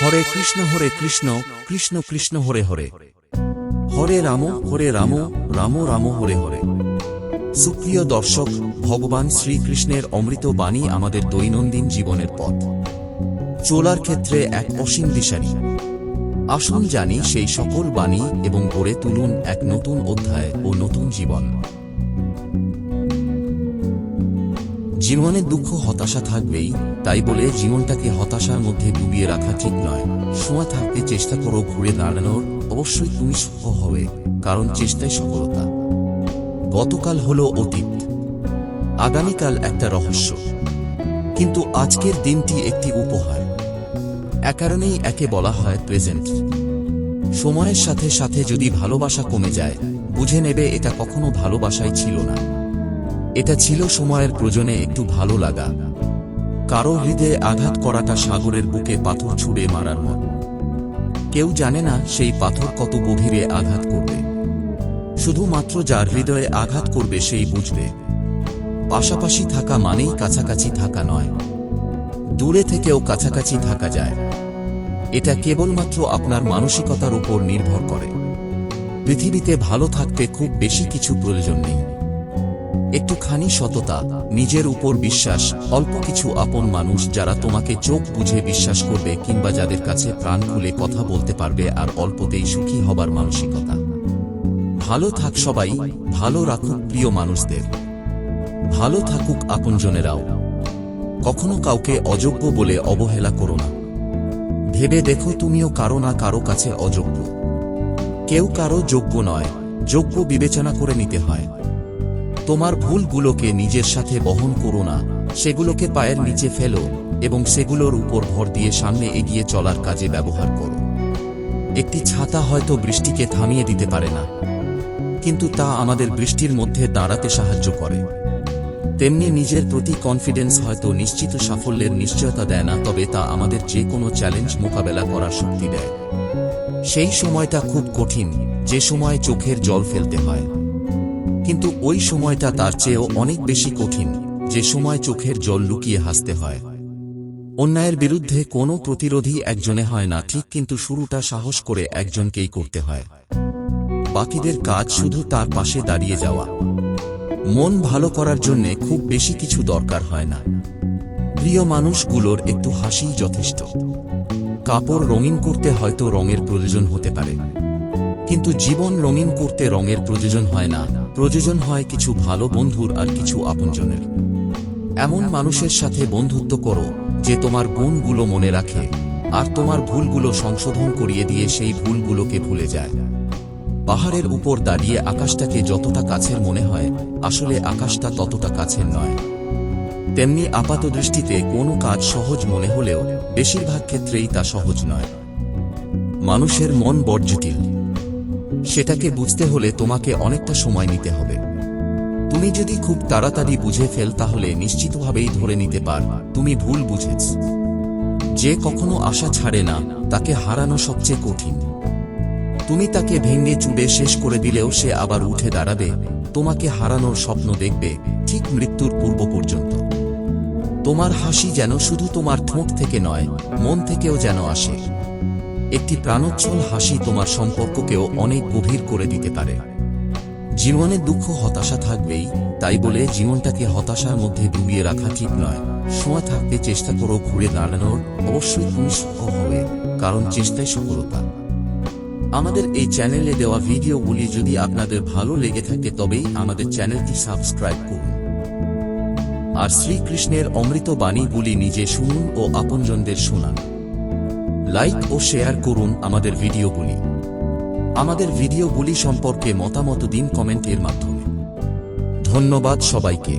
হরে কৃষ্ণ কৃষ্ণ কৃষ্ণ হরে হরে, হরে রাম রাম রাম হরে হরে। সুপ্রিয় দর্শক, ভগবান শ্রীকৃষ্ণের অমৃত বাণী আমাদের দৈনন্দিন জীবনের পথ চলার ক্ষেত্রে এক অসীম দিশারি। আসুন জানি সেই সকল বাণী এবং গড়ে তুলুন এক নতুন অধ্যায় ও নতুন জীবন। জীবনে দুঃখ হতাশা থাকবেই, তাই বলে জীবনটাকে হতাশার মধ্যে ডুবিয়ে রাখা ঠিক নয়। সময় থাকতে চেষ্টা করো ঘুরে দাঁড়ানোর। অবশ্যই তুমি সফল হবে, কারণ চেষ্টায় সফলতা। গতকাল হলো অতীত, আগামীকাল একটা রহস্য, কিন্তু আজকের দিনটি একটি উপহার। এ কারণেই একে বলা হয় প্রেজেন্ট। সময়ের সাথে সাথে যদি ভালোবাসা কমে যায়, বুঝে নেবে এটা কখনো ভালোবাসাই ছিল না, এটা ছিল সময়ের প্রয়োজনে একটু ভালো লাগা। কারো হৃদয়ে আঘাত করাটা সাগরের বুকে পাথর ছুঁড়ে মারার মতো। কেউ জানে না সেই পাথর কত গভীরে আঘাত করবে। শুধুমাত্র যার হৃদয়ে আঘাত করবে সেই বুঝবে। পাশাপাশি থাকা মানেই কাছাকাছি থাকা নয়, দূরে থেকেও কাছাকাছি থাকা যায়। এটা কেবলমাত্র আপনার মানসিকতার উপর নির্ভর করে। পৃথিবীতে ভালো থাকতে খুব বেশি কিছু প্রয়োজন নেই। একটুখানি সততা, নিজের উপর বিশ্বাস, অল্প কিছু আপন মানুষ যারা তোমাকে চোখ বুঝে বিশ্বাস করবে, কিংবা যাদের কাছে প্রাণ খুলে কথা বলতে পারবে, আর অল্পতেই সুখী হবার মানসিকতা। ভালো থাক সবাই, ভালো রাখুক প্রিয় মানুষদের, ভালো থাকুক আপনজনেরাও। কখনো কাউকে অযোগ্য বলে অবহেলা করো না। ভেবে দেখো তুমিও কারো না কারো কাছে অযোগ্য। কেউ কারো যোগ্য নয়, যোগ্য বিবেচনা করে নিতে হয়। তোমার ভুলগুলোকে নিজের সাথে বহন করো না, সেগুলোকে পায়ের নিচে ফেলো এবং সেগুলোর উপর ভর দিয়ে সামনে এগিয়ে চলার কাজে ব্যবহার করো। একটি ছাতা হয়তো বৃষ্টিকে থামিয়ে দিতে পারে না, কিন্তু তা আমাদের বৃষ্টির মধ্যে দাঁড়াতে সাহায্য করে। তেমনি নিজের প্রতি কনফিডেন্স হয়তো নিশ্চিত সাফল্যের নিশ্চয়তা দেয় না, তবে তা আমাদের যে কোনো চ্যালেঞ্জ মোকাবেলা করার শক্তি দেয়। সেই সময়টা খুব কঠিন, যে সময় চোখের জল ফেলতে হয়, কিন্তু ওই সময়টা তার চেয়েও অনেক বেশি কঠিন, যে সময় চোখের জল লুকিয়ে হাসতে হয়। অন্যায়ের বিরুদ্ধে কোনো প্রতিরোধী একজনে হয় না ঠিক, কিন্তু শুরুটা সাহস করে একজনকেই করতে হয়। বাকিদের কাজ শুধু তার পাশে দাঁড়িয়ে যাওয়া। মন ভালো করার জন্যে খুব বেশি কিছু দরকার হয় না। প্রিয় মানুষগুলোর একটু হাসিই যথেষ্ট। কাপড় রঙিন করতে হয়তো রঙের প্রয়োজন হতে পারে, কিন্তু জীবন রঙিন করতে রঙের প্রয়োজন হয় না। প্রয়োজন হয় কিছু ভালো বন্ধুর আর কিছু আপনজনের। এমন মানুষের সাথে বন্ধুত্ব করো যে তোমার গুণগুলো মনে রাখে, আর তোমার ভুলগুলো সংশোধন করিয়ে দিয়ে সেই ভুলগুলোকে ভুলে যায়। পাহাড়ের উপর দাঁড়িয়ে আকাশটাকে যতটা কাছের মনে হয়, আসলে আকাশটা ততটা কাছের নয়। তেমনি আপাতদৃষ্টিতে কোনো কাজ সহজ মনে হলেও বেশিরভাগ ক্ষেত্রেই তা সহজ নয়। মানুষের মন বড় জটিল, সেটাকে বুঝতে হলে তোমাকে অনেকটা সময় নিতে হবে। তুমি যদি খুব তাড়াতাড়ি বুঝে ফেল, তাহলে নিশ্চিতভাবেই ধরে নিতে পার তুমি ভুল বুঝেছ। যে কখনো আশা ছাড়ে না, তাকে হারানো সবচেয়ে কঠিন। তুমি তাকে ভেঙে চুড়ে শেষ করে দিলেও সে আবার উঠে দাঁড়াবে, তোমাকে হারানোর স্বপ্ন দেখবে ঠিক মৃত্যুর পূর্ব পর্যন্ত। তোমার হাসি যেন শুধু তোমার ঠোঁট থেকে নয়, মন থেকেও যেন আসে। একটি প্রাণোচ্ছল হাসি তোমার সম্পর্ককেও অনেক গভীর করে দিতে পারে। জীবনে দুঃখ হতাশা থাকবেই, তাই বলে জীবনটাকে হতাশার মধ্যে ডুবিয়ে রাখা ঠিক নয়। সময় থাকতে চেষ্টা করো ঘুরে দাঁড়ানোর। অবশ্যই তুমি সফল হবে, কারণ চেষ্টায় সফলতা। আমাদের এই চ্যানেলে দেওয়া ভিডিওগুলি যদি আপনাদের ভালো লেগে থাকে, তবেই আমাদের চ্যানেলটি সাবস্ক্রাইব করুন, আর শ্রীকৃষ্ণের অমৃত বাণীগুলি নিজে শুনুন ও আপনজনদের শোনান। লাইক ও শেয়ার করুন আমাদের ভিডিওগুলি। আমাদের ভিডিওগুলি সম্পর্কে মতামত দিন কমেন্টের মাধ্যমে। ধন্যবাদ সবাইকে।